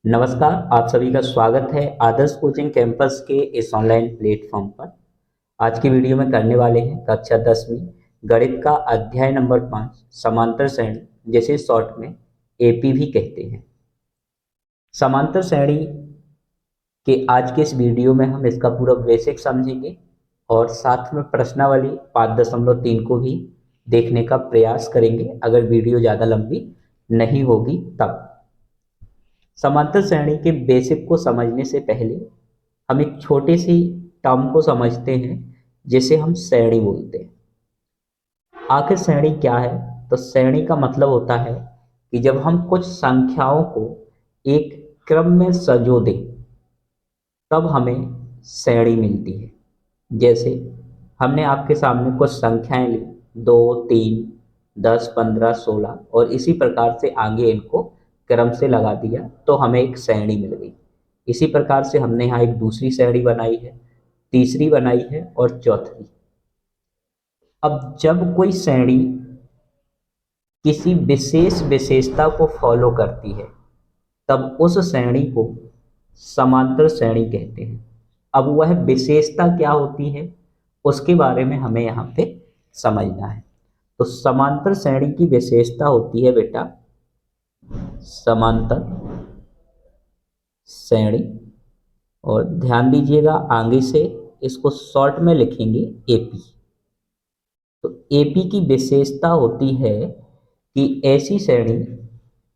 नमस्कार, आप सभी का स्वागत है आदर्श कोचिंग कैंपस के इस ऑनलाइन प्लेटफॉर्म पर। आज की वीडियो में करने वाले हैं कक्षा 10वीं गणित का अध्याय नंबर 5 समांतर श्रेणी, जिसे शॉर्ट में एपी भी कहते हैं। समांतर श्रेणी के आज के इस वीडियो में हम इसका पूरा बेसिक समझेंगे और साथ में प्रश्नावली 5.3 को भी देखने का प्रयास करेंगे, अगर वीडियो ज़्यादा लंबी नहीं होगी तब। समांतर श्रेणी के बेसिक को समझने से पहले हम एक छोटी सी टर्म को समझते हैं, जिसे हम श्रेणी बोलते हैं। आखिर श्रेणी क्या है? तो श्रेणी का मतलब होता है कि जब हम कुछ संख्याओं को एक क्रम में सजो दें तब हमें श्रेणी मिलती है। जैसे हमने आपके सामने कुछ संख्याएं ली, 2, 3, 10, 15, 16 और इसी प्रकार से आगे इनको क्रम से लगा दिया तो हमें एक श्रेणी मिल गई। इसी प्रकार से हमने यहाँ एक दूसरी श्रेणी बनाई है, तीसरी बनाई है और चौथी। अब जब कोई श्रेणी किसी विशेष विशेषता को फॉलो करती है तब उस श्रेणी को समांतर श्रेणी कहते हैं। अब वह विशेषता क्या होती है उसके बारे में हमें यहाँ पे समझना है। तो समांतर श्रेणी की विशेषता होती है बेटा समांतर श्रेणी, और ध्यान दीजिएगा आगे से इसको शॉर्ट में लिखेंगे एपी। तो एपी की विशेषता होती है कि ऐसी श्रेणी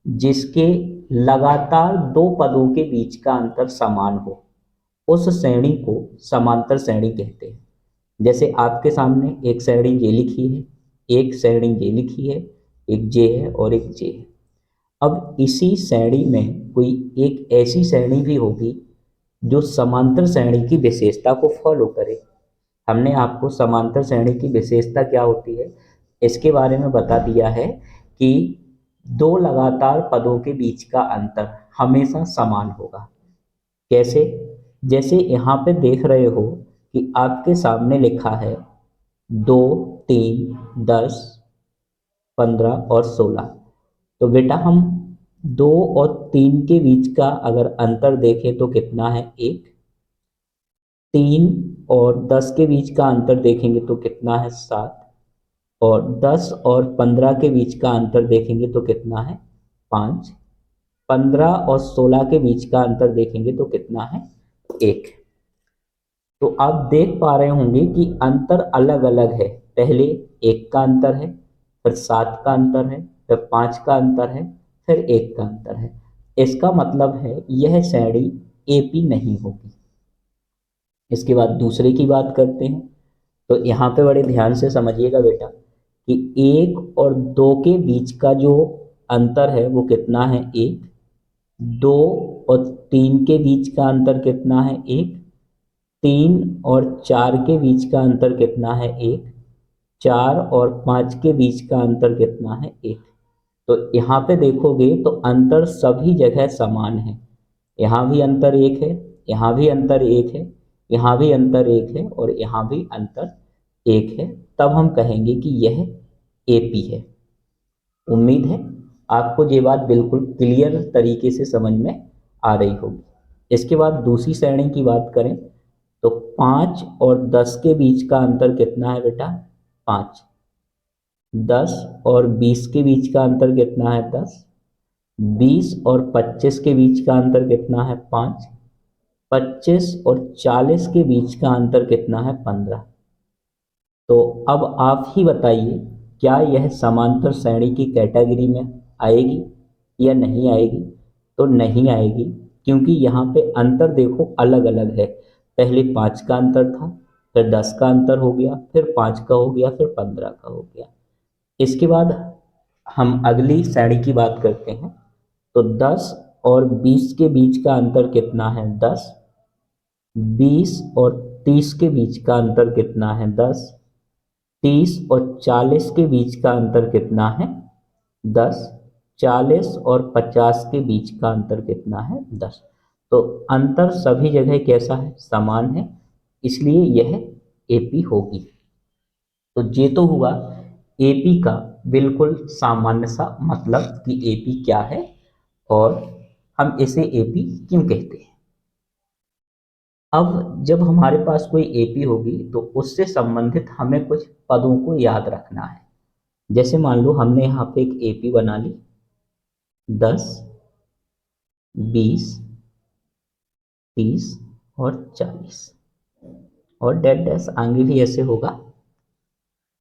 जिसके लगातार दो पदों के बीच का अंतर समान हो, उस श्रेणी को समांतर श्रेणी कहते हैं। जैसे आपके सामने एक श्रेणी ये लिखी है, एक श्रेणी ये लिखी है, एक जे है और एक जे है। अब इसी श्रेणी में कोई एक ऐसी श्रेणी भी होगी जो समांतर श्रेणी की विशेषता को फॉलो करे। हमने आपको समांतर श्रेणी की विशेषता क्या होती है इसके बारे में बता दिया है कि दो लगातार पदों के बीच का अंतर हमेशा समान होगा। कैसे? जैसे यहाँ पे देख रहे हो कि आपके सामने लिखा है 2, 3, 10, 15 और 16। तो बेटा हम 2 और 3 के बीच का अगर अंतर देखें तो कितना है? 1। 3 और 10 के बीच का अंतर देखेंगे तो कितना है? 7। और 10 और 15 के बीच का अंतर देखेंगे तो कितना है? 5। 15 और 16 के बीच का अंतर देखेंगे तो कितना है? 1। तो आप देख पा रहे होंगे कि अंतर अलग अलग है। पहले 1 का अंतर है, फिर 7 का अंतर है, फिर 5 का अंतर है, फिर 1 का अंतर है। इसका मतलब है यह श्रेणी एपी नहीं होगी। इसके बाद दूसरे की बात करते हैं। तो यहाँ पे बड़े ध्यान से समझिएगा बेटा कि 1 और 2 के बीच का जो अंतर है वो कितना है? 1। 2 और 3 के बीच का अंतर कितना है? 1। 3 और 4 के बीच का अंतर कितना है? 1। 4 और 5 के बीच का अंतर कितना है? 1। तो यहाँ पे देखोगे तो अंतर सभी जगह समान है। यहाँ भी अंतर 1 है, यहाँ भी अंतर 1 है, यहाँ भी अंतर 1 है और यहाँ भी अंतर 1 है। तब हम कहेंगे कि यह एपी है। उम्मीद है आपको ये बात बिल्कुल क्लियर तरीके से समझ में आ रही होगी। इसके बाद दूसरी श्रेणी की बात करें तो 5 और 10 के बीच का अंतर कितना है बेटा? 5। 10 और 20 के बीच का अंतर कितना है? 10। 20 और 25 के बीच का अंतर कितना है? 5। 25 और 40 के बीच का अंतर कितना है? 15। तो अब आप ही बताइए, क्या यह समांतर श्रेणी की कैटेगरी में आएगी या नहीं आएगी? तो नहीं आएगी, क्योंकि यहाँ पे अंतर देखो अलग अलग है। पहले 5 का अंतर था, फिर 10 का अंतर हो गया, फिर 5 का हो गया, फिर 15 का हो गया। इसके बाद हम अगली श्रेणी की बात करते हैं। तो 10 और 20 के बीच का अंतर कितना है? 10। 20 और 30 के बीच का अंतर कितना है? 10। 30 और 40 के बीच का अंतर कितना है? 10। 40 और 50 के बीच का अंतर कितना है? 10। तो अंतर सभी जगह कैसा है? समान है, इसलिए यह एपी होगी। तो ये तो हुआ एपी का बिल्कुल सामान्य सा मतलब कि एपी क्या है और हम इसे एपी क्यों कहते हैं। अब जब हमारे पास कोई एपी होगी तो उससे संबंधित हमें कुछ पदों को याद रखना है। जैसे मान लो हमने यहाँ पे एक एपी बना ली 10, 20, 30 और 40 और डैश डैश आगे भी ऐसे होगा।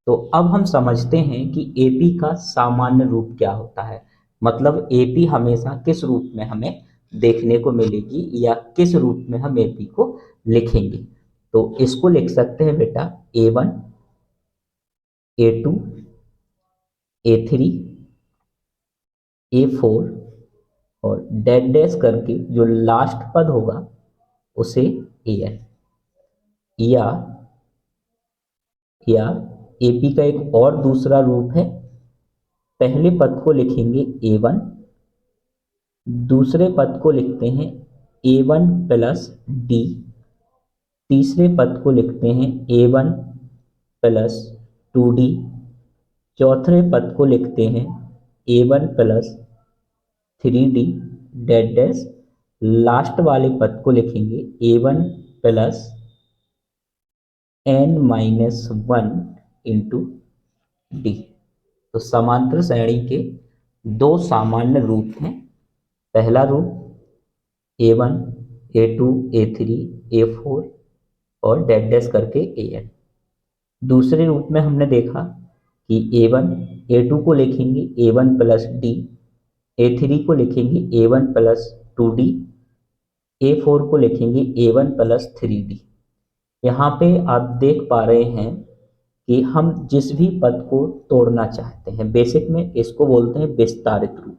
तो अब हम समझते हैं कि एपी का सामान्य रूप क्या होता है, मतलब एपी हमेशा किस रूप में हमें देखने को मिलेगी या किस रूप में हम एपी को लिखेंगे। तो इसको लिख सकते हैं बेटा A1, A2, A3, A4 और डैश डैश करके जो लास्ट पद होगा उसे AN, या एपी का एक और दूसरा रूप है, पहले पद को लिखेंगे A1, दूसरे पद को लिखते हैं A1 प्लस डी, तीसरे पद को लिखते हैं A1 प्लस 2D, चौथे पद को लिखते हैं A1 plus 3D dash dash, last वाले पद को लिखेंगे A1 plus n-1 into D. तो समांतर श्रेणी के दो सामान्य रूप हैं। पहला रूप A1, A2, A3, A4 और डैश डैश करके AN। दूसरे रूप में हमने देखा कि A1, A2 को लिखेंगे A1 प्लस डी, A3 को लिखेंगे A1 प्लस 2D, A4 को लिखेंगे A1 प्लस 3D। यहाँ पे आप देख पा रहे हैं कि हम जिस भी पद को तोड़ना चाहते हैं, बेसिक में इसको बोलते हैं विस्तारित रूप।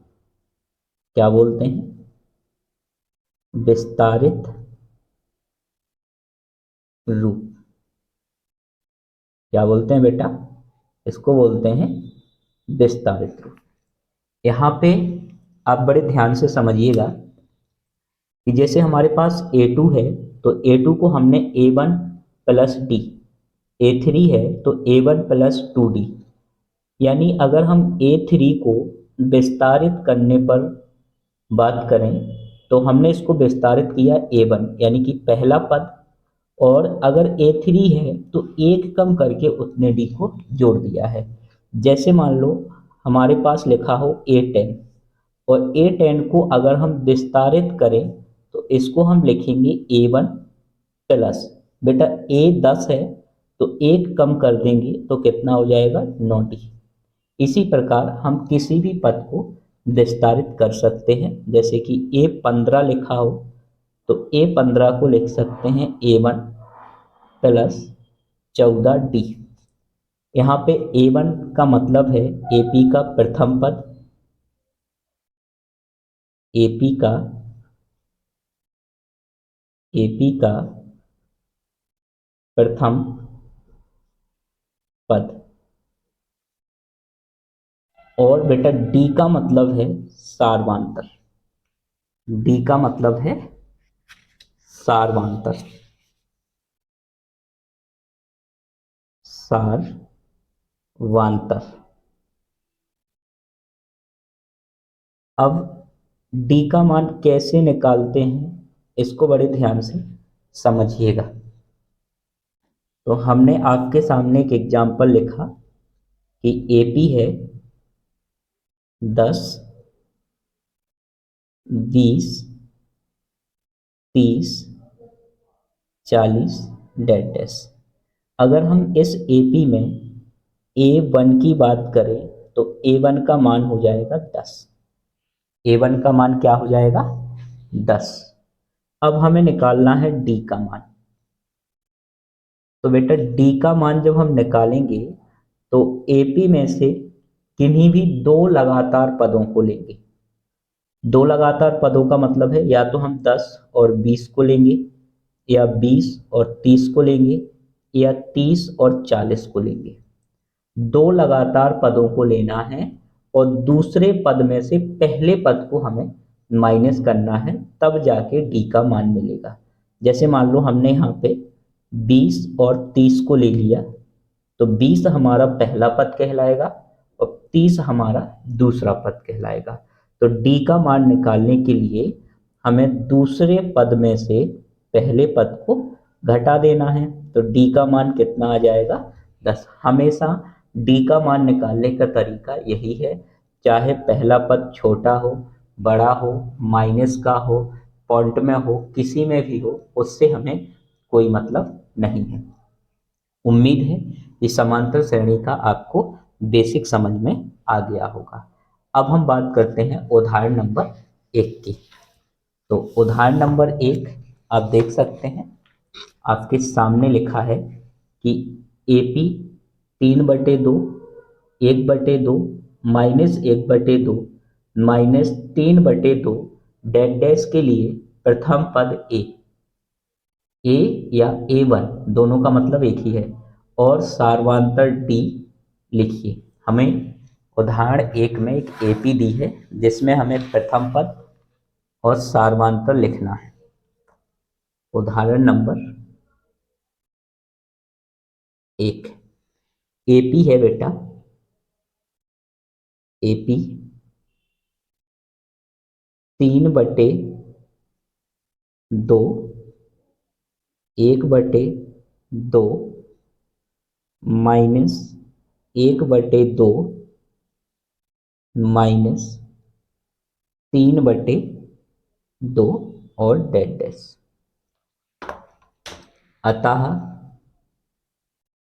क्या बोलते हैं? विस्तारित रूप। क्या बोलते हैं बेटा? इसको बोलते हैं विस्तारित रूप। यहाँ पे आप बड़े ध्यान से समझिएगा कि जैसे हमारे पास A2 है तो A2 को हमने A1 प्लस डी, A3 है तो A1 प्लस 2D, यानी अगर हम A3 को विस्तारित करने पर बात करें तो हमने इसको विस्तारित किया A1 यानी कि पहला पद, और अगर A3 है तो एक कम करके उतने D को जोड़ दिया है। जैसे मान लो हमारे पास लिखा हो A10 और A10 को अगर हम विस्तारित करें तो इसको हम लिखेंगे A1 प्लस, बेटा A10 है तो एक कम कर देंगे तो कितना हो जाएगा 9D। इसी प्रकार हम किसी भी पद को विस्तारित कर सकते हैं, जैसे कि A15 लिखा हो तो A15 को लिख सकते हैं A1 प्लस 14D। यहाँ पे A1 का मतलब है एपी का प्रथम पद, एपी का प्रथम पद, और बेटा डी का मतलब है सार्वधातुक। डी का मतलब है सार्वधातुक, सार्वधातुक। अब डी का मान कैसे निकालते हैं इसको बड़े ध्यान से समझिएगा। तो हमने आपके सामने एक एग्जाम्पल लिखा कि एपी है 10, 20, 30, 40 डैश डैश। अगर हम इस एपी में A1 की बात करें तो A1 का मान हो जाएगा 10। A1 का मान क्या हो जाएगा? 10। अब हमें निकालना है D का मान। तो बेटा D का मान जब हम निकालेंगे तो AP में से किन्हीं भी दो लगातार पदों को लेंगे। दो लगातार पदों का मतलब है या तो हम 10 और 20 को लेंगे, या 20 और 30 को लेंगे, या 30 और 40 को लेंगे। दो लगातार पदों को लेना है और दूसरे पद में से पहले पद को हमें माइनस करना है, तब जाके डी का मान मिलेगा। जैसे मान लो हमने यहाँ पे 20 और 30 को ले लिया तो 20 हमारा पहला पद कहलाएगा और 30 हमारा दूसरा पद कहलाएगा। तो डी का मान निकालने के लिए हमें दूसरे पद में से पहले पद को घटा देना है। तो डी का मान कितना आ जाएगा 10। हमेशा डी का मान निकालने का तरीका यही है, चाहे पहला पद छोटा हो, बड़ा हो, माइनस का हो, पॉइंट में हो, किसी में भी हो, उससे हमें कोई मतलब नहीं है। उम्मीद है इस समांतर श्रेणी का आपको बेसिक समझ में आ गया होगा। अब हम बात करते हैं उदाहरण नंबर 1 की। तो उदाहरण नंबर 1 आप देख सकते हैं, आपके सामने लिखा है कि AP 3/2, 1/2, -1/2, -3/2 डैश डैश के लिए प्रथम पद ए या A1 दोनों का मतलब एक ही है और सार्वधातुक डी लिखिए। हमें उदाहरण 1 में एक AP दी है जिसमें हमें प्रथम पद और सार्वधातुक लिखना है। उदाहरण नंबर 1 AP है बेटा, AP 3/2, 1/2, -1/2, -3/2 और डैश डैश। अतः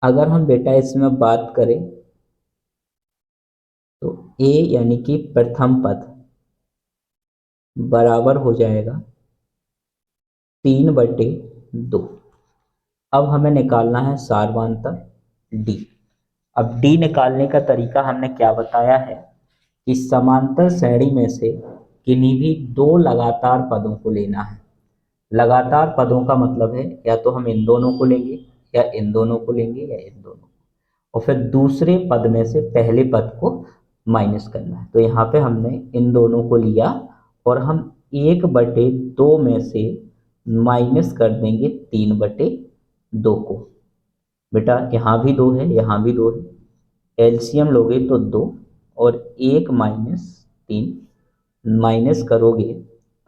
अगर हम बेटा इसमें बात करें तो ए यानी कि प्रथम पद बराबर हो जाएगा 3/2। अब हमें निकालना है सार्वधातुक डी। अब डी निकालने का तरीका हमने क्या बताया है कि समांतर श्रेणी में से किन्हीं भी दो लगातार पदों को लेना है। लगातार पदों का मतलब है या तो हम इन दोनों को लेंगे या इन दोनों को लेंगे या इन दोनों को, और फिर दूसरे पद में से पहले पद को माइनस करना है। तो यहाँ पे हमने इन दोनों को लिया और हम 1/2 में से माइनस कर देंगे 3/2 को। बेटा यहाँ भी 2 है, यहाँ भी 2 है, एलसीएम लोगे तो 2 और 1 -3 माइनस करोगे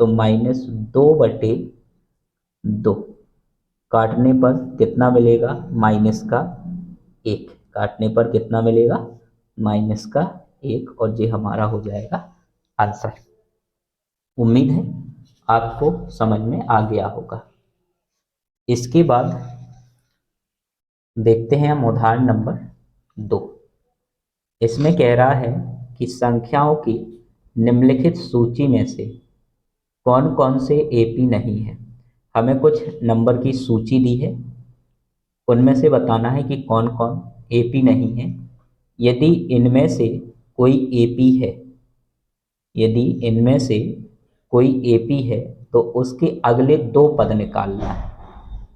तो -2/2 काटने पर कितना मिलेगा -1। काटने पर कितना मिलेगा -1 और ये हमारा हो जाएगा आंसर। उम्मीद है आपको समझ में आ गया होगा। इसके बाद देखते हैं हम उदाहरण नंबर 2। इसमें कह रहा है कि संख्याओं की निम्नलिखित सूची में से कौन कौन से AP नहीं है। हमें कुछ नंबर की सूची दी है, उनमें से बताना है कि कौन कौन AP नहीं है। यदि इनमें से कोई AP है, यदि इनमें से कोई AP है तो उसके अगले 2 पद निकालना है।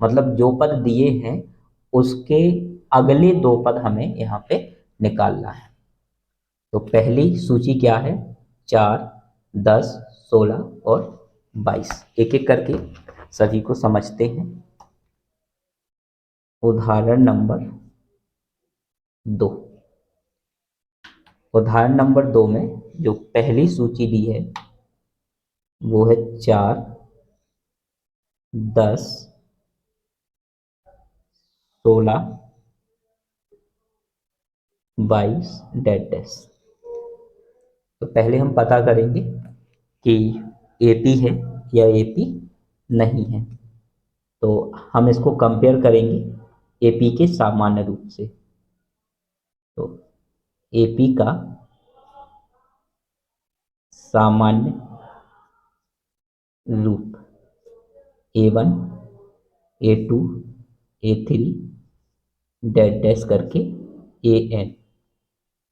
मतलब जो पद दिए हैं उसके अगले 2 पद हमें यहाँ पे निकालना है। तो पहली सूची क्या है 4, 10, 16 और 22। एक एक करके सभी को समझते हैं। उदाहरण नंबर 2। उदाहरण नंबर 2 में जो पहली सूची दी है वो है 4, 10, 16, 22 डैश डैश। तो पहले हम पता करेंगे कि AP है या AP नहीं है। तो हम इसको कंपेयर करेंगे AP के सामान्य रूप से। तो AP का सामान्य रूप A1, A2, A3 dash dash करके AN।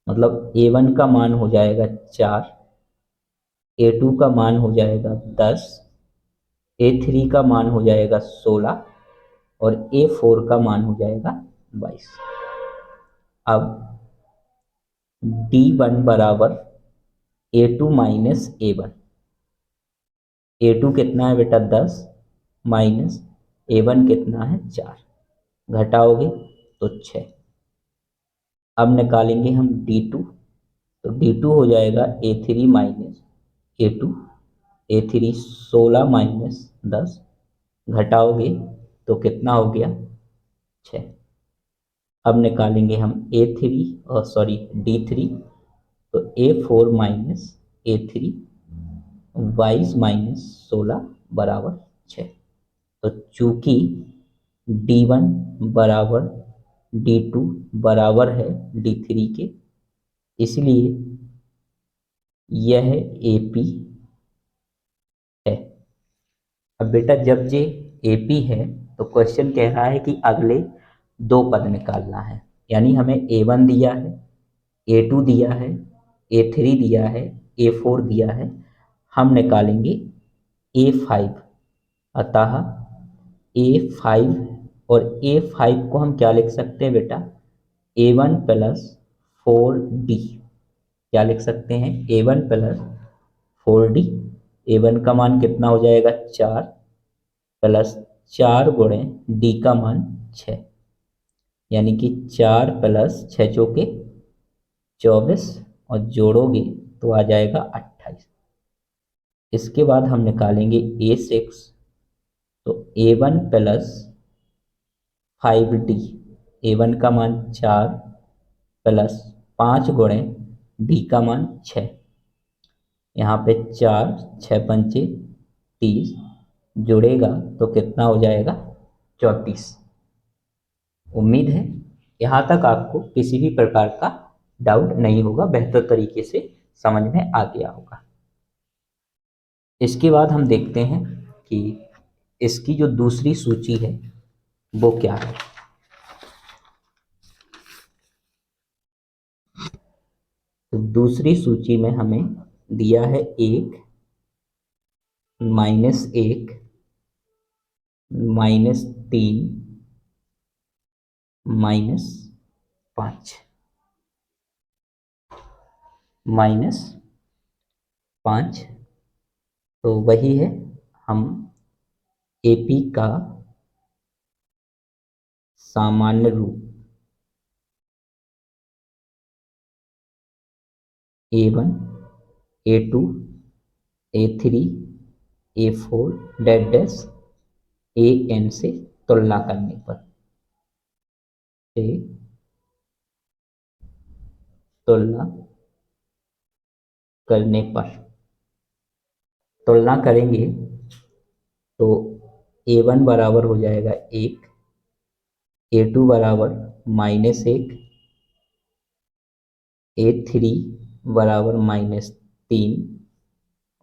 मतलब A1 का मान हो जाएगा 4, A2 का मान हो जाएगा 10, A3 का मान हो जाएगा 16 और A4 का मान हो जाएगा 22। अब D1 बराबर A2 माइनस A1। A2 कितना है बेटा 10 माइनस A1 कितना है 4, घटाओगे तो 6। अब निकालेंगे हम D2। तो D2 हो जाएगा A3 minus A2 A3 16 minus 10 घटाओगे तो कितना हो गया 6। अब निकालेंगे हम A3 और सॉरी D3, तो A4 माइनस A3 22 - 16 बराबर 6। तो चूंकि D1 बराबर D2 बराबर है D3 के, इसलिए यह AP है। अब बेटा जब ये AP है तो क्वेश्चन कह रहा है कि अगले दो पद निकालना है, यानी हमें A1 दिया है, A2 दिया है, A3 दिया है, A4 दिया है, हम निकालेंगे A5। अतः A5 और A5 को हम क्या लिख सकते हैं बेटा, A1 प्लस 4D। क्या लिख सकते हैं, A1 प्लस 4D। A1 का मान कितना हो जाएगा 4 प्लस 4 गुणे D का मान 6, यानी कि 4 प्लस 6 चौके 24 और जोड़ोगे तो आ जाएगा 28। इसके बाद हम निकालेंगे A6, तो A1 प्लस 5D। A1 का मान 4 प्लस 5 गुणे D का मान 6, यहाँ पे 4 6 पंचे 30 जुड़ेगा तो कितना हो जाएगा 34। उम्मीद है यहाँ तक आपको किसी भी प्रकार का डाउट नहीं होगा, बेहतर तरीके से समझ में आ गया होगा। इसके बाद हम देखते हैं कि इसकी जो दूसरी सूची है वो क्या है। तो दूसरी सूची में हमें दिया है 1 -1 -3 -5 -5। तो वही है, हम AP का सामान्य रूप A1 A2 A3 A4 dash dash AN से तुलना करने पर से तुलना करने पर तुलना करेंगे तो A1 बराबर हो जाएगा 1, A2 बराबर -1, A3 बराबर -3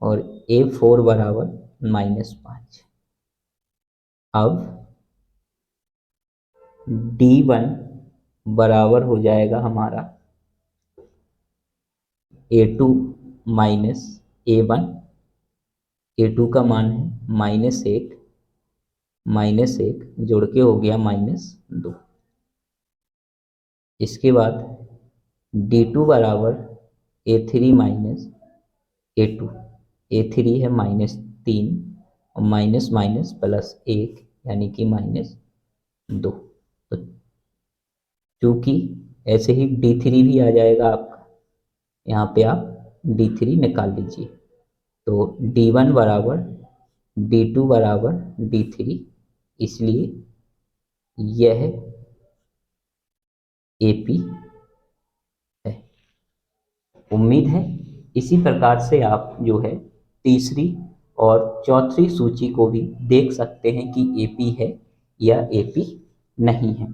और A4 बराबर -5। अब D1 बराबर हो जाएगा हमारा A2 माइनस A1। A2 का मान है -1, -1 जोड़ के हो गया -2। इसके बाद D2 बराबर A3 माइनस A2। A3 है -3 और माइनस माइनस प्लस 1 यानी कि -2। तो चूंकि ऐसे ही D3 भी आ जाएगा आपका, यहाँ पे आप D3 निकाल लीजिए। तो D1 बराबर D2 बराबर D3, इसलिए यह AP है। उम्मीद है इसी प्रकार से आप जो है तीसरी और चौथी सूची को भी देख सकते हैं कि AP है या AP नहीं है।